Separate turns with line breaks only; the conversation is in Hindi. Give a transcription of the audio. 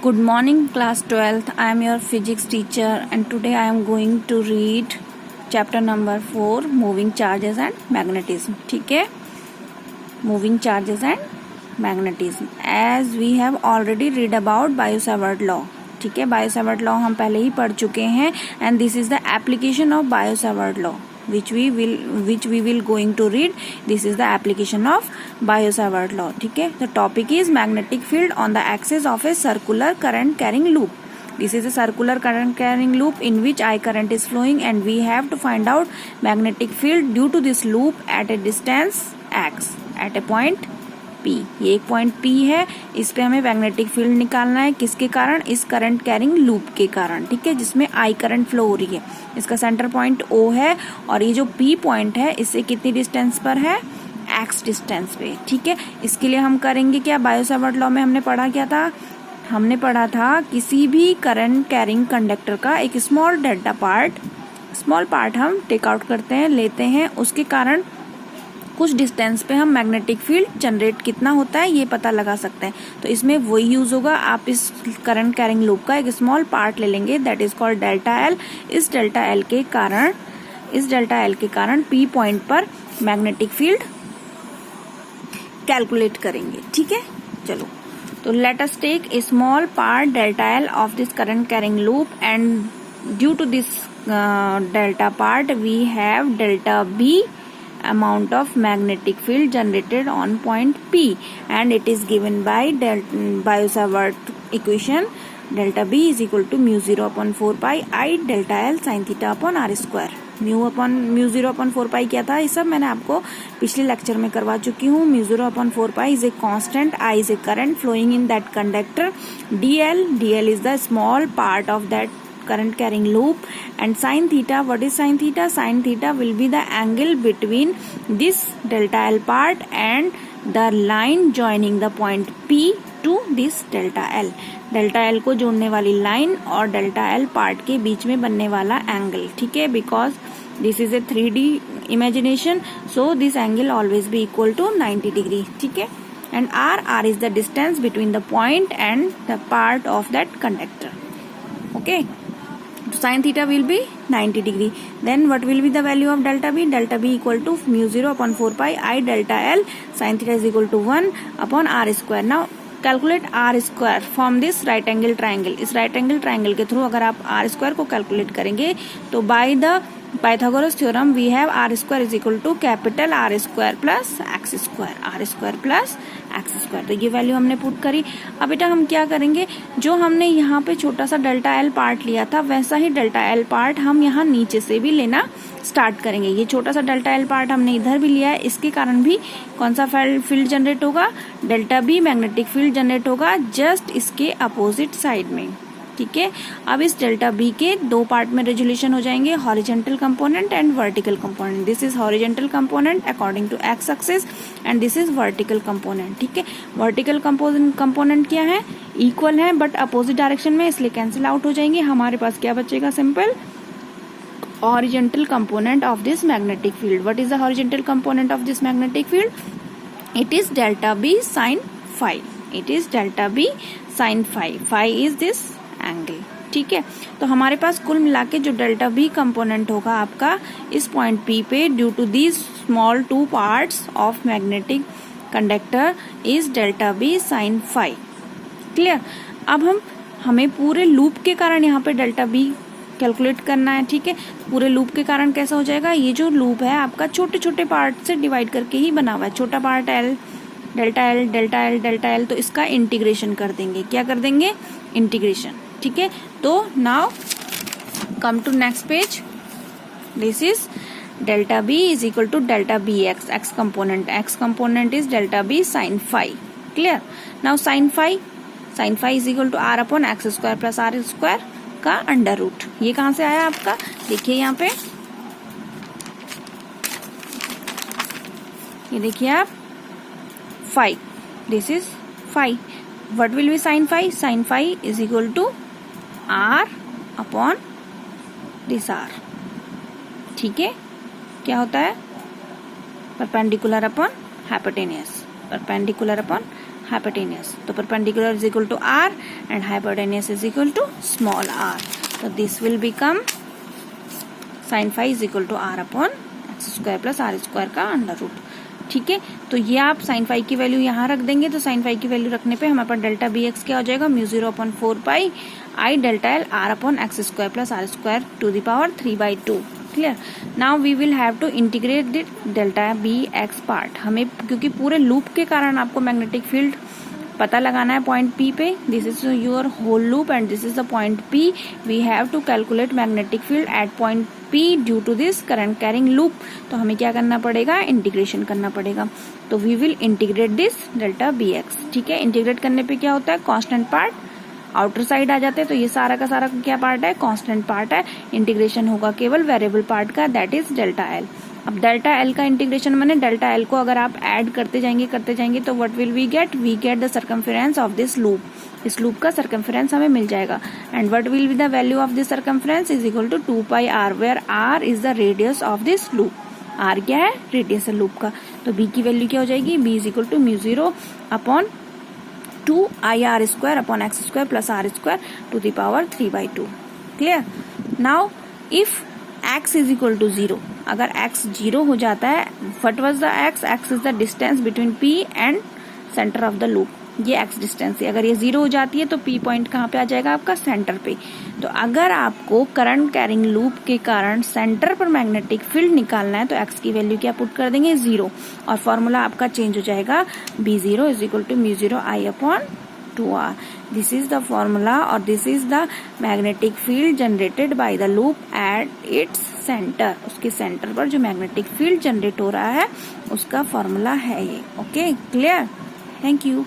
Good morning, class 12th. I am your physics teacher and today I am going to read chapter number 4, moving charges and magnetism. ठीक है, moving charges and magnetism. As we have already read about Biot-Savart law. ठीक है, Biot-Savart law हम पहले ही पढ़ चुके हैं and this is the application of Biot-Savart law which we will going to read. This is the application of Biot-Savart law. ठीक है, the topic is magnetic field on the axis of a circular current carrying loop. This is a circular current carrying loop in which I current is flowing and we have to find out magnetic field due to this loop at a distance x at a point P. ये एक पॉइंट P है, इस पे हमें मैग्नेटिक फील्ड निकालना है. किसके कारण? इस करंट कैरिंग लूप के कारण. ठीक है, जिसमें I करंट फ्लो हो रही है. इसका सेंटर पॉइंट O है और ये जो P पॉइंट है इससे कितनी डिस्टेंस पर है? X डिस्टेंस पे. ठीक है, इसके लिए हम करेंगे क्या? बायो-सावर्ट लॉ में हमने पढ़ा क्या था? हमने पढ़ा था किसी भी करंट कैरिंग कंडक्टर का एक स्मॉल डेल्टा पार्ट हम टेक आउट करते हैं, लेते हैं, उसके कारण कुछ डिस्टेंस पे हम मैग्नेटिक फील्ड जनरेट कितना होता है ये पता लगा सकते हैं. तो इसमें वही यूज होगा. आप इस करंट कैरिंग लूप का एक स्मॉल पार्ट ले लेंगे, that is called delta L. इस डेल्टा एल के कारण पी पॉइंट पर मैग्नेटिक फील्ड कैलकुलेट करेंगे. ठीक है, चलो. तो let us take a small part delta L of this current carrying loop and due to this delta part we have delta B amount of magnetic field generated on point P and it is given by Biot-Savart equation. Delta B is equal to mu 0 upon 4 pi I delta L sin theta upon R square. mu 0 upon 4 pi क्या था? ये सब मैंने आपको पिछले लेक्चर में करवा चुकी हूँ. mu 0 upon 4 pi is a constant. I is a current flowing in that conductor. dl is the small part of that current carrying loop and sin theta, what is sin theta? Sin theta will be the angle between this delta L part and the line joining the point P to this delta L. delta L को जोड़ने वाली लाइन और delta L पार्ट के बीच में बनने वाला एंगल. ठीक है, because this is a 3D imagination, so this angle always be equal to 90 degree. ठीक है, and R is the distance between the point and the part of that conductor. Okay, sin theta will be 90 degree. Then what will be the value of delta B? Delta B equal to mu 0 upon 4 pi I delta L sin theta is equal to 1 upon R square. Now calculate R square from this right angle triangle. इस right angle triangle के थ्रू अगर आप R square को calculate करेंगे तो by the Pythagoras theorem we have R square is equal to capital R square plus X square. R square plus X square. तो ये वैल्यू हमने पुट करी. अब बेटा हम क्या करेंगे? जो हमने यहाँ पे छोटा सा डेल्टा एल पार्ट लिया था वैसा ही डेल्टा एल पार्ट हम यहाँ नीचे से भी लेना स्टार्ट करेंगे. ये छोटा सा डेल्टा एल पार्ट हमने इधर भी लिया है, इसके कारण भी कौन सा फील्ड जनरेट होगा? Delta B magnetic field generate होगा जस्ट इसके अपोजिट साइड में. ठीक है, अब इस डेल्टा बी के दो पार्ट में रेजोल्यूशन हो जाएंगे, horizontal component and vertical component. This is horizontal component according to x axis and this is vertical component. ठीक है, वर्टिकल कंपोनेंट क्या है? इक्वल है बट अपोजिट डायरेक्शन में, इसलिए कैंसिल आउट हो जाएंगे. हमारे पास क्या बचेगा? Simple horizontal component of this magnetic field. What is the horizontal component of this magnetic field? It is delta B sin phi. It is delta B sin phi. Phi is this angle. ठीक है, तो हमारे पास कुल मिला के जो डेल्टा बी कंपोनेंट होगा आपका इस पॉइंट P पे due to these small two parts of magnetic conductor is delta B sine phi. Clear? अब हमें पूरे लूप के कारण यहाँ पे डेल्टा बी कैलकुलेट करना है. ठीक है, पूरे लूप के कारण कैसा हो जाएगा? ये जो लूप है आपका छोटे छोटे पार्ट से डिवाइड करके ही बना हुआ है. छोटा part L, delta L, delta L, delta L, तो इसका इंटीग्रेशन कर देंगे. क्या कर देंगे? इंटीग्रेशन. ठीक है, तो now come to next page. This is delta B is equal to delta B x. X component is delta B sine phi. Clear? Now sine phi is equal to r upon x square plus r square का अंडर रूट. ये कहां से आया आपका? देखिए यहाँ पे, ये देखिए आप, phi. This is phi. What will be sine phi? Sine phi is equal to r upon this r. ठीक है, क्या होता है? Perpendicular upon hypotenuse. Perpendicular upon hypotenuse. तो perpendicular is equal to r and hypotenuse is equal to small r. So this will become sin phi is equal to r upon x square plus r square का अंडर रूट. ठीक है, तो ये आप sin phi की वैल्यू यहाँ रख देंगे. तो sin phi की वैल्यू रखने पे हमारे पास डेल्टा बी एक्स क्या हो जाएगा, mu 0/4 I delta L r upon x square plus r square to the power 3/2. Clear. Now we will have to integrate the delta B x part. हमें क्योंकि पूरे लूप के कारण आपको मैग्नेटिक फील्ड पता लगाना है पॉइंट P पे. This is your whole loop and this is the point P. We have to calculate magnetic field at point P due to this current carrying loop. तो हमें क्या करना पड़ेगा, इंटीग्रेशन करना पड़ेगा. तो we will integrate this delta B X. ठीक है, इंटीग्रेट करने पे क्या होता है, कांस्टेंट पार्ट आउटर साइड आ जाते हैं. तो ये सारा का सारा क्या पार्ट है, कांस्टेंट पार्ट है. इंटीग्रेशन होगा केवल वेरिएबल पार्ट का, दैट इज डेल्टा एल. अब डेल्टा एल का इंटीग्रेशन माने डेल्टा एल को अगर आप ऐड करते जाएंगे तो what will we get the circumference of this loop. इस लूप का सर्कमफेरेंस हमें मिल जाएगा. And what will be the value of this circumference is equal to 2πr, where r is the radius of this loop. r क्या है, रेडियस है लूप का. तो b की वैल्यू क्या हो जाएगी, b is equal to mu 0/2ir square upon x square plus r square to the power 3/2. Clear? Now if x is equal to 0, अगर x 0 हो जाता है, what was the x? x is the distance between P and center of the loop. ये x डिस्टेंस है. अगर ये 0 हो जाती है तो P पॉइंट कहाँ पे आ जाएगा, आपका सेंटर पे. तो अगर आपको करंट कैरिंग लूप के कारण सेंटर पर मैग्नेटिक फील्ड निकालना है तो x की वैल्यू क्या पुट कर देंगे, 0. और फॉर्मूला आपका चेंज हो जाएगा, B0 is equal to mu 0 I अपॉन 2r. This is the formula और this is the magnetic field generated by the loop at its centre. उसके सेंटर पर जो मैग्नेटिक फील्ड जनरेट हो रहा है उसका फॉर्मूला है ये. Okay, clear. Thank you.